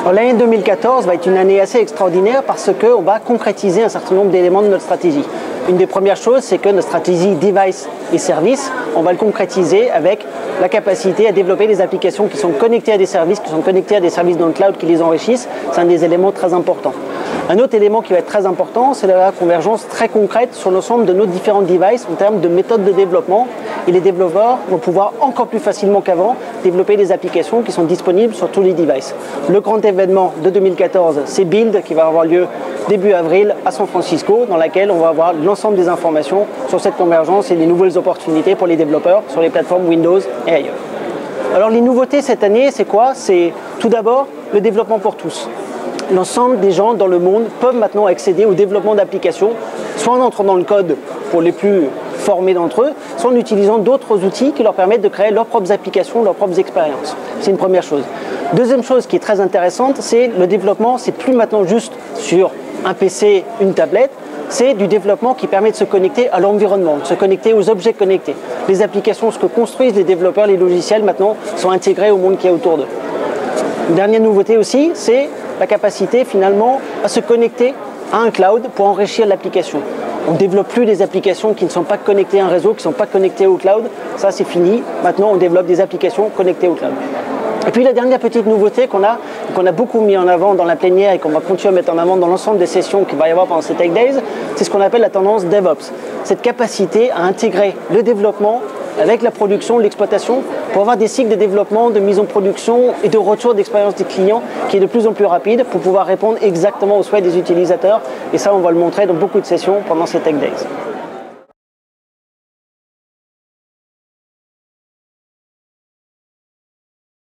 L'année 2014 va être une année assez extraordinaire parce qu'on va concrétiser un certain nombre d'éléments de notre stratégie. Une des premières choses, c'est que notre stratégie device et service, on va le concrétiser avec la capacité à développer des applications qui sont connectées à des services, qui sont connectées à des services dans le cloud qui les enrichissent. C'est un des éléments très importants. Un autre élément qui va être très important, c'est la convergence très concrète sur l'ensemble de nos différents devices en termes de méthodes de développement. Et les développeurs vont pouvoir encore plus facilement qu'avant développer des applications qui sont disponibles sur tous les devices. Le grand événement de 2014, c'est Build qui va avoir lieu début avril à San Francisco, dans laquelle on va avoir l'ensemble des informations sur cette convergence et les nouvelles opportunités pour les développeurs sur les plateformes Windows et ailleurs. Alors les nouveautés cette année, c'est quoi? C'est tout d'abord le développement pour tous. L'ensemble des gens dans le monde peuvent maintenant accéder au développement d'applications, soit en entrant dans le code pour les plus formés d'entre eux, soit en utilisant d'autres outils qui leur permettent de créer leurs propres applications, leurs propres expériences. C'est une première chose. Deuxième chose qui est très intéressante, c'est le développement, c'est plus maintenant juste sur un PC, une tablette, c'est du développement qui permet de se connecter à l'environnement, de se connecter aux objets connectés. Les applications, ce que construisent les développeurs, les logiciels maintenant, sont intégrés au monde qui est autour d'eux. Une dernière nouveauté aussi, c'est la capacité finalement à se connecter à un cloud pour enrichir l'application. On ne développe plus des applications qui ne sont pas connectées à un réseau, qui ne sont pas connectées au cloud. Ça, c'est fini. Maintenant, on développe des applications connectées au cloud. Et puis la dernière petite nouveauté qu'on a beaucoup mis en avant dans la plénière et qu'on va continuer à mettre en avant dans l'ensemble des sessions qu'il va y avoir pendant ces Tech Days, c'est ce qu'on appelle la tendance DevOps. Cette capacité à intégrer le développement avec la production, l'exploitation, pour avoir des cycles de développement, de mise en production et de retour d'expérience des clients qui est de plus en plus rapide pour pouvoir répondre exactement aux souhaits des utilisateurs. Et ça, on va le montrer dans beaucoup de sessions pendant ces Tech Days.